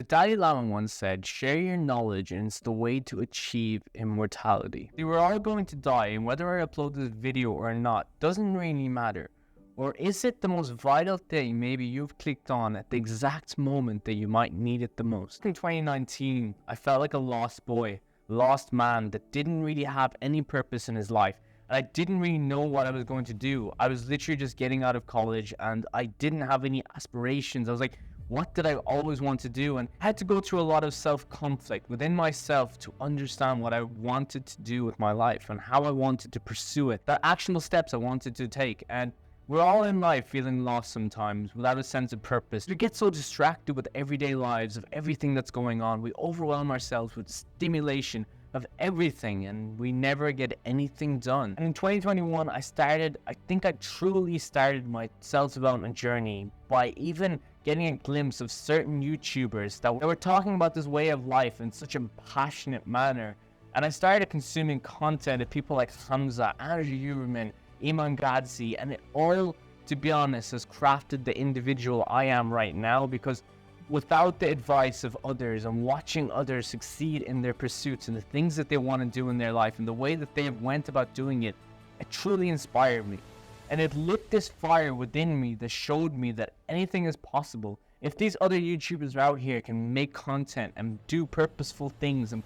The Dalai Lama once said, share your knowledge and it's the way to achieve immortality. We were all going to die, and whether I upload this video or not doesn't really matter. Or is it the most vital thing maybe you've clicked on at the exact moment that you might need it the most? In 2019, I felt like a lost boy, lost man that didn't really have any purpose in his life. And I didn't really know what I was going to do. I was literally just getting out of college and I didn't have any aspirations. I was like, what did I always want to do? And I had to go through a lot of self-conflict within myself to understand what I wanted to do with my life and how I wanted to pursue it, the actionable steps I wanted to take. And we're all in life feeling lost sometimes, without a sense of purpose. We get so distracted with everyday lives of everything that's going on. We overwhelm ourselves with stimulation of everything and we never get anything done. And in 2021, I think I truly started my self-development journey by even getting a glimpse of certain YouTubers that were talking about this way of life in such a passionate manner. And I started consuming content of people like Hamza, Andrew Huberman, Iman Gadzhi, and it all, to be honest, has crafted the individual I am right now, because without the advice of others and watching others succeed in their pursuits and the things that they want to do in their life and the way that they went about doing it, it truly inspired me. And it lit this fire within me that showed me that anything is possible. If these other YouTubers out here can make content and do purposeful things and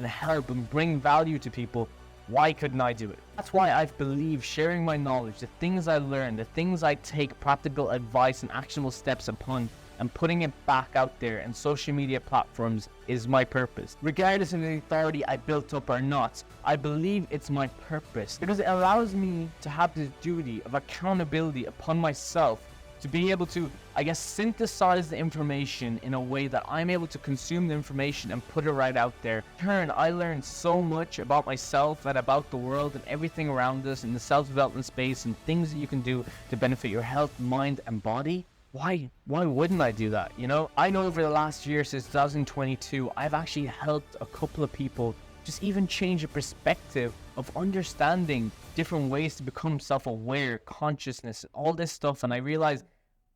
help and bring value to people, why couldn't I do it? That's why I've believed sharing my knowledge, the things I learned, the things I take practical advice and actionable steps upon, and putting it back out there in social media platforms is my purpose. Regardless of the authority I built up or not, I believe it's my purpose because it allows me to have this duty of accountability upon myself to be able to, synthesize the information in a way that I'm able to consume the information and put it right out there. In turn, I learned so much about myself and about the world and everything around us in the self-development space and things that you can do to benefit your health, mind, and body. Why wouldn't I do that? I know over the last year, since 2022, I've actually helped a couple of people just even change a perspective of understanding different ways to become self-aware, consciousness, all this stuff. And I realized,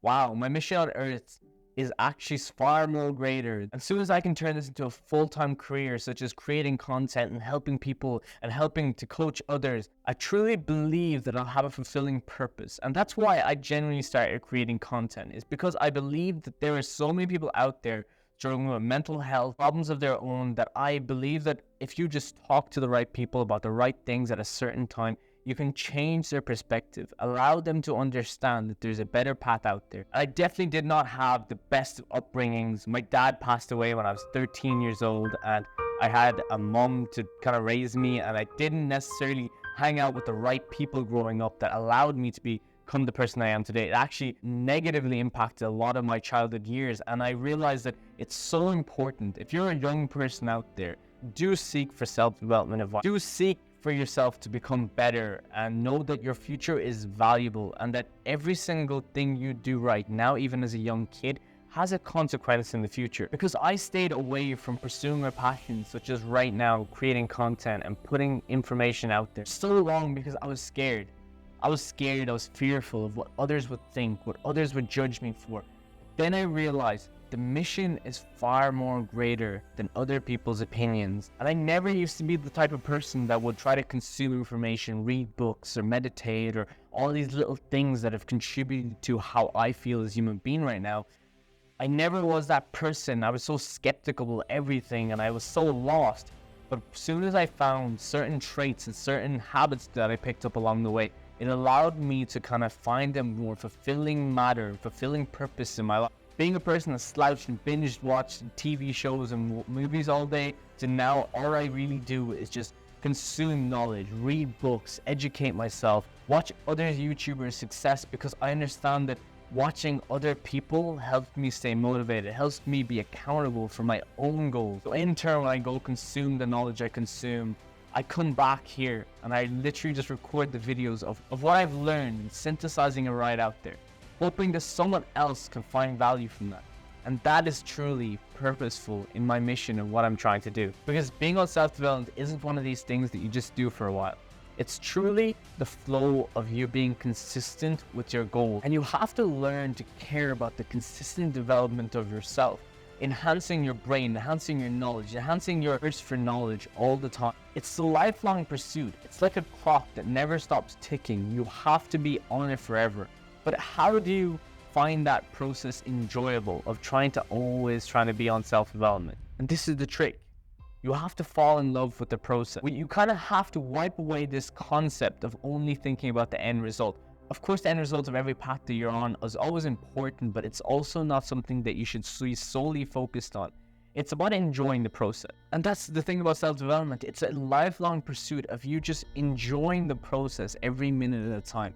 wow, my mission on earth is actually far more greater. As soon as I can turn this into a full-time career, such as creating content and helping people and helping to coach others, I truly believe that I'll have a fulfilling purpose. And that's why I genuinely started creating content, is because I believe that there are so many people out there struggling with mental health problems of their own, that I believe that if you just talk to the right people about the right things at a certain time, you can change their perspective, allow them to understand that there's a better path out there. I definitely did not have the best upbringings. My dad passed away when I was 13 years old, and I had a mom to kind of raise me, and I didn't necessarily hang out with the right people growing up that allowed me to become the person I am today. It actually negatively impacted a lot of my childhood years, and I realized that it's so important. If you're a young person out there, do seek for self-development advice. Do seek for yourself to become better, and know that your future is valuable and that every single thing you do right now, even as a young kid, has a consequence in the future. Because I stayed away from pursuing my passions, such as right now creating content and putting information out there, so long because I was scared. I was fearful of what others would think, what others would judge me for. Then I realized the mission is far more greater than other people's opinions. And I never used to be the type of person that would try to consume information, read books, or meditate, or all these little things that have contributed to how I feel as a human being right now. I never was that person. I was so skeptical of everything, and I was so lost. But as soon as I found certain traits and certain habits that I picked up along the way, it allowed me to kind of find a more fulfilling purpose in my life. Being a person that slouched and binged watched TV shows and movies all day, to now all I really do is just consume knowledge, read books, educate myself, watch other YouTubers' success, because I understand that watching other people helps me stay motivated, helps me be accountable for my own goals. So in turn, when I go consume the knowledge I consume, I come back here and I literally just record the videos of what I've learned, synthesizing it right out there, hoping that someone else can find value from that. And that is truly purposeful in my mission and what I'm trying to do. Because being on self-development isn't one of these things that you just do for a while. It's truly the flow of you being consistent with your goal. And you have to learn to care about the consistent development of yourself. enhancing your brain, enhancing your knowledge, enhancing your thirst for knowledge all the time. It's a lifelong pursuit. It's like a clock that never stops ticking. You have to be on it forever. But how do you find that process enjoyable of trying to be on self-development? And this is the trick. You have to fall in love with the process. You kind of have to wipe away this concept of only thinking about the end result. Of course, the end result of every path that you're on is always important, but it's also not something that you should be solely focused on. It's about enjoying the process. And that's the thing about self-development. It's a lifelong pursuit of you just enjoying the process every minute at a time.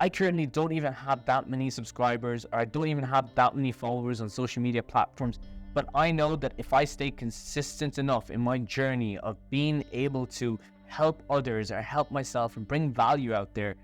I currently don't even have that many subscribers, or I don't even have that many followers on social media platforms. But I know that if I stay consistent enough in my journey of being able to help others or help myself and bring value out there,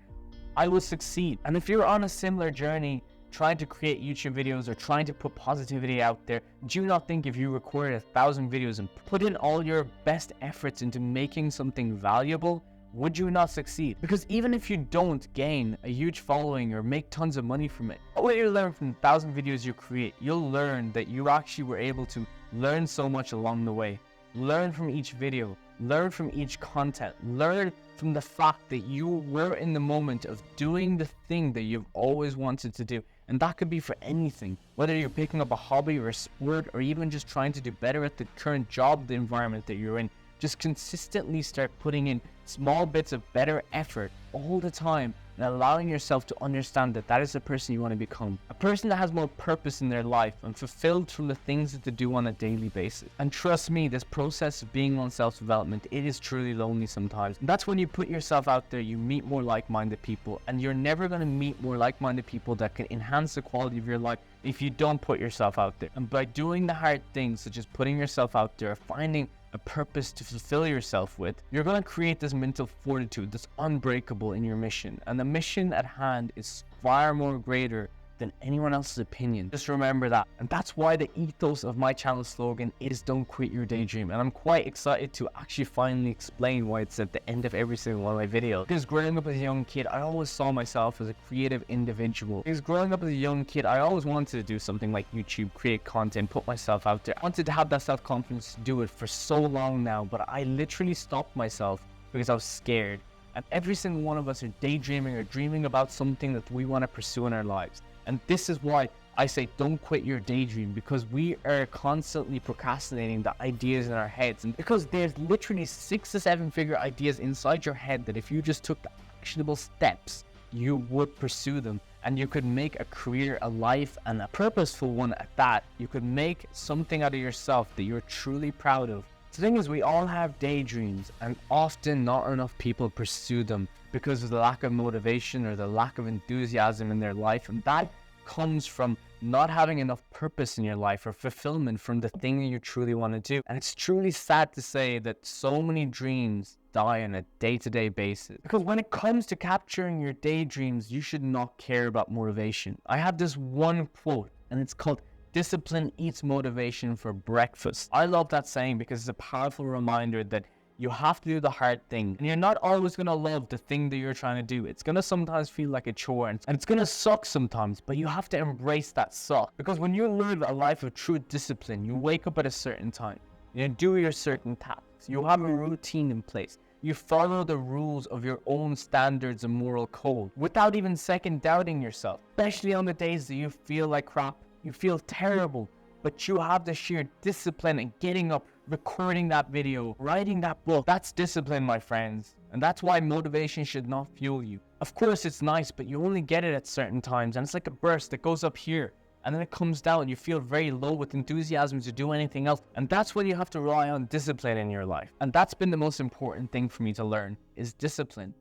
I will succeed. And if you're on a similar journey, trying to create YouTube videos or trying to put positivity out there, do not think if you record 1,000 videos and put in all your best efforts into making something valuable, would you not succeed? Because even if you don't gain a huge following or make tons of money from it, what will you learn from 1,000 videos you create? You'll learn that you actually were able to learn so much along the way. Learn from each video, learn from each content, learn from the fact that you were in the moment of doing the thing that you've always wanted to do. And that could be for anything, whether you're picking up a hobby or a sport, or even just trying to do better at the current job, the environment that you're in. Just consistently start putting in small bits of better effort all the time and allowing yourself to understand that that is the person you want to become. A person that has more purpose in their life and fulfilled from the things that they do on a daily basis. And trust me, this process of being on self-development, it is truly lonely sometimes. And that's when you put yourself out there, you meet more like-minded people, and you're never going to meet more like-minded people that can enhance the quality of your life if you don't put yourself out there. And by doing the hard things, such as putting yourself out there, finding a purpose to fulfill yourself with, you're going to create this mental fortitude that's unbreakable in your mission. And the mission at hand is far more greater than anyone else's opinion. Just remember that. And that's why the ethos of my channel slogan is "Don't quit your daydream." And I'm quite excited to actually finally explain why it's at the end of every single one of my videos. Because growing up as a young kid, I always saw myself as a creative individual. Because growing up as a young kid, I always wanted to do something like YouTube, create content, put myself out there. I wanted to have that self-confidence to do it for so long now, but I literally stopped myself because I was scared. And every single one of us are daydreaming or dreaming about something that we want to pursue in our lives. And this is why I say don't quit your daydream, because we are constantly procrastinating the ideas in our heads. And because there's literally 6 to 7 figure ideas inside your head that if you just took the actionable steps, you would pursue them. And you could make a career, a life, and a purposeful one at that. You could make something out of yourself that you're truly proud of. The thing is, we all have daydreams, and often not enough people pursue them because of the lack of motivation or the lack of enthusiasm in their life. And that comes from not having enough purpose in your life or fulfillment from the thing that you truly want to do. And it's truly sad to say that so many dreams die on a day-to-day basis. Because when it comes to capturing your daydreams, you should not care about motivation. I have this one quote, and it's called "Discipline eats motivation for breakfast." I love that saying because it's a powerful reminder that you have to do the hard thing. And you're not always going to love the thing that you're trying to do. It's going to sometimes feel like a chore, and it's going to suck sometimes, but you have to embrace that suck. Because when you live a life of true discipline, you wake up at a certain time, you do your certain tasks, you have a routine in place, you follow the rules of your own standards and moral code without even second doubting yourself. Especially on the days that you feel like crap, you feel terrible, but you have the sheer discipline and getting up, recording that video, writing that book. That's discipline, my friends. And that's why motivation should not fuel you. Of course, it's nice, but you only get it at certain times. And it's like a burst that goes up here, and then it comes down. You feel very low with enthusiasm to do anything else. And that's when you have to rely on discipline in your life. And that's been the most important thing for me to learn, is discipline.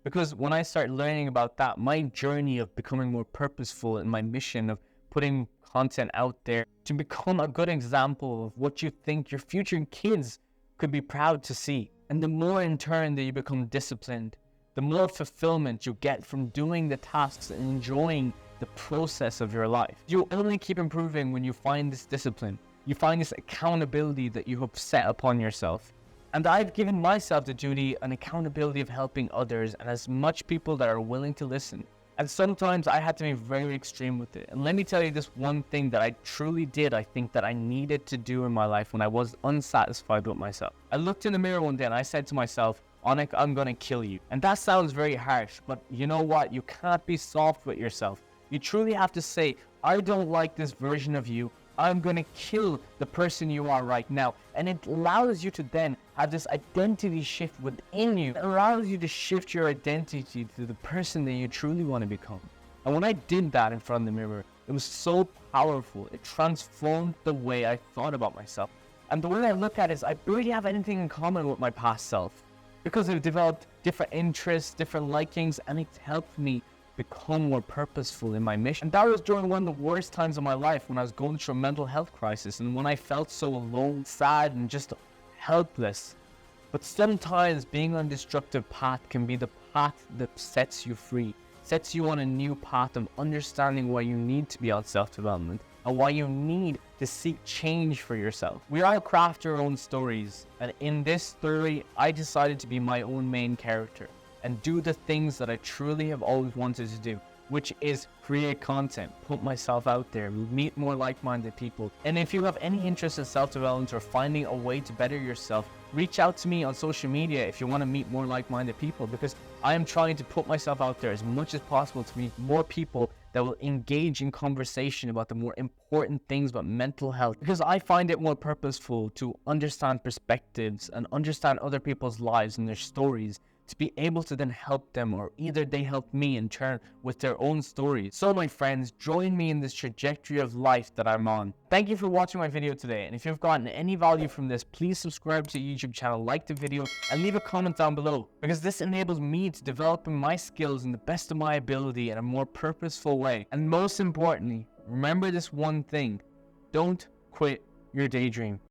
Because when I start learning about that, my journey of becoming more purposeful in my mission of putting content out there to become a good example of what you think your future kids could be proud to see. And the more in turn that you become disciplined, the more fulfillment you get from doing the tasks and enjoying the process of your life. You only keep improving when you find this discipline. You find this accountability that you have set upon yourself. And I've given myself the duty and accountability of helping others, and as much people that are willing to listen. And sometimes I had to be very extreme with it. And let me tell you this one thing that I truly did, I think that I needed to do in my life when I was unsatisfied with myself. I looked in the mirror one day and I said to myself, Onik, I'm gonna kill you. And that sounds very harsh, but you know what? You can't be soft with yourself. You truly have to say, I don't like this version of you. I'm gonna kill the person you are right now. And it allows you to then have this identity shift within you. It allows you to shift your identity to the person that you truly want to become. And when I did that in front of the mirror, it was so powerful. It transformed the way I thought about myself. And the way I look at it is I barely have anything in common with my past self, because I've developed different interests, different likings, and it's helped me become more purposeful in my mission. And that was during one of the worst times of my life, when I was going through a mental health crisis and when I felt so alone, sad, and just helpless. But sometimes being on a destructive path can be the path that sets you free, sets you on a new path of understanding why you need to be on self-development and why you need to seek change for yourself. We all craft our own stories, and in this story, I decided to be my own main character and do the things that I truly have always wanted to do, which is create content, put myself out there, meet more like-minded people. And if you have any interest in self-development or finding a way to better yourself, reach out to me on social media if you want to meet more like-minded people, because I am trying to put myself out there as much as possible to meet more people that will engage in conversation about the more important things about mental health, because I find it more purposeful to understand perspectives and understand other people's lives and their stories, to be able to then help them, or either they help me in turn with their own stories. So my friends, join me in this trajectory of life that I'm on. Thank you for watching my video today, and if you've gotten any value from this, please subscribe to the YouTube channel, like the video, and leave a comment down below, because this enables me to develop my skills in the best of my ability in a more purposeful way. And most importantly, remember this one thing: don't quit your daydream.